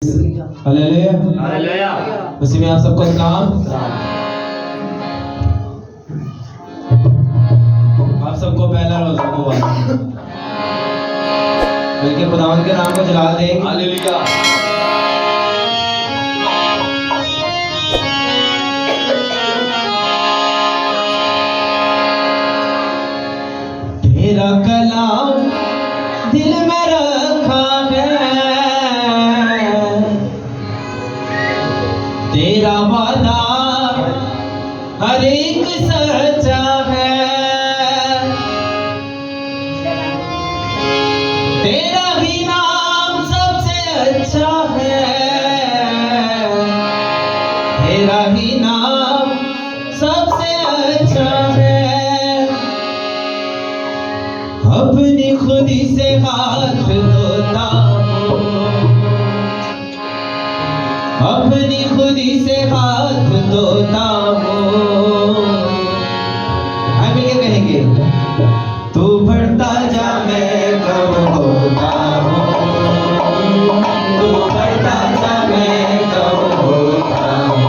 Hallelujah hallelujah. उसी में आप सबको सलाम। आप सबको पहला रोज़ा मुबारक। मिलके खुदावंद के नाम को जलाल देंगे। हालेलुया। तेरा कलाम दिल में रखा है, तेरा वादा हर एक सच्चा है, तेरा ही नाम सबसे अच्छा है, तेरा ही नाम सबसे अच्छा है। अपनी खुदी से हाथ धोता हूँ, अपनी खुदी से हाथ धोता हूँ। हम ये कहेंगे, तू बढ़ता जा मैं कम होता हूँ, तू बढ़ता जा मैं कम होता हूँ,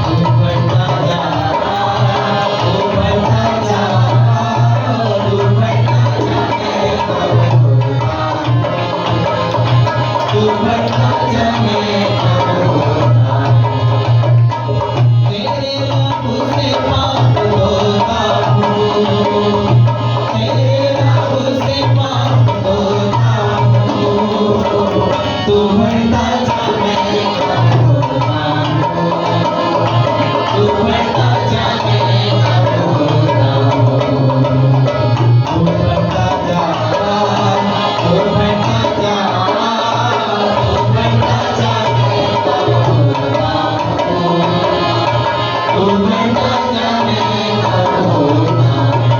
तू बढ़ता जा, तू बढ़ता जा, तू बढ़ता जा मैं कम होता हूँ, तू बढ़ता जा मैं कम होता हूँ। तेरे लहू से पाप धोता हूँ, तेरे लहू से पाप धोता हूँ, तू बढ़ता जा मैं कम होता हूँ, तू बढ़ता जा मैं कम होता हूँ, तू बढ़ता जा, तू बढ़ता जा, तू बढ़ता जा मैं कम होता हूँ, तू बढ़ता जा मैं कम होता हूँ।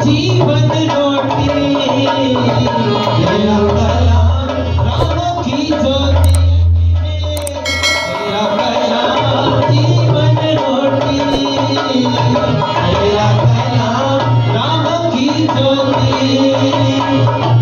जीवन रोटी तेरा कलाम राहों की ज्योति तेरा कलाम जीवन रोटी तेरा कलाम राहों की ज्योति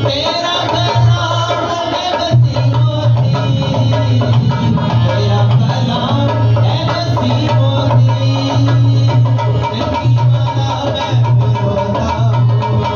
तेरा कलाम है बसी मोती तेरा कलाम है बसी मोती नहीं वाला मैं रोता हूँ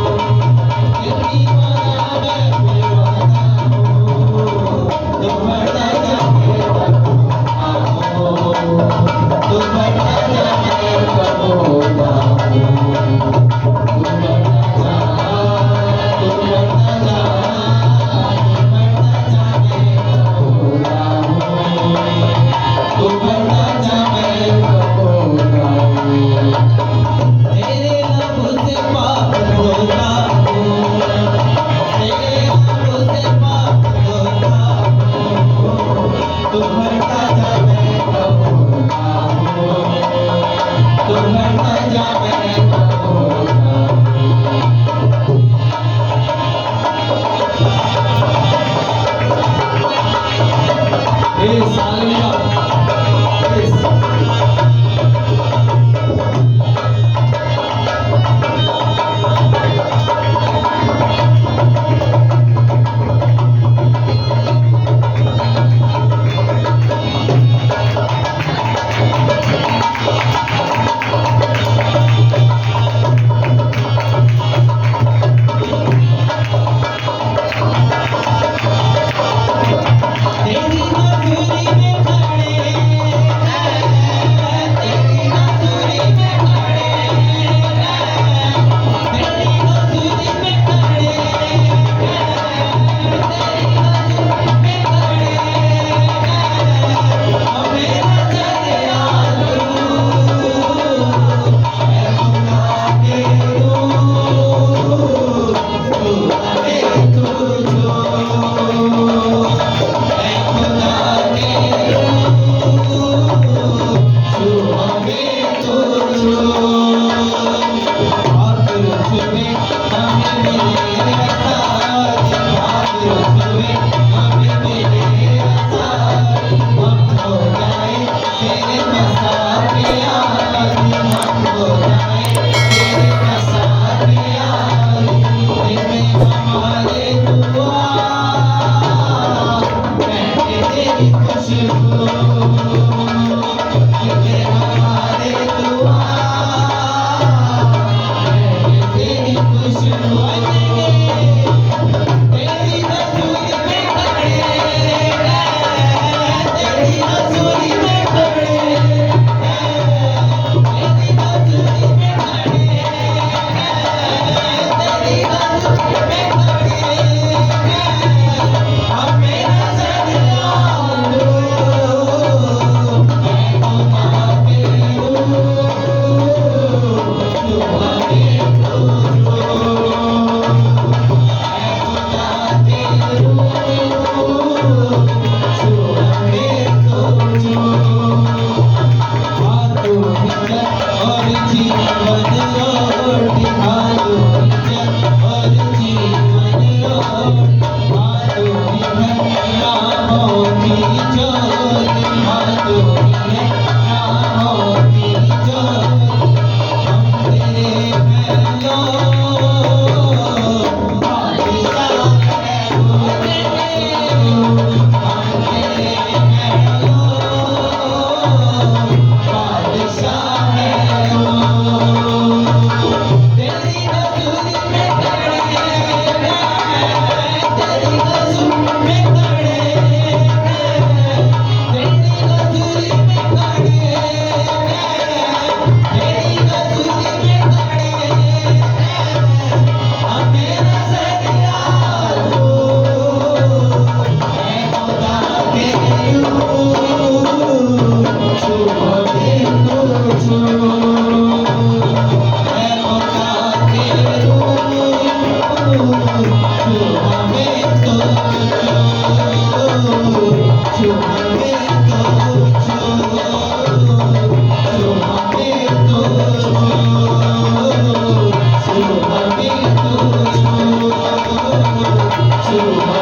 शुभ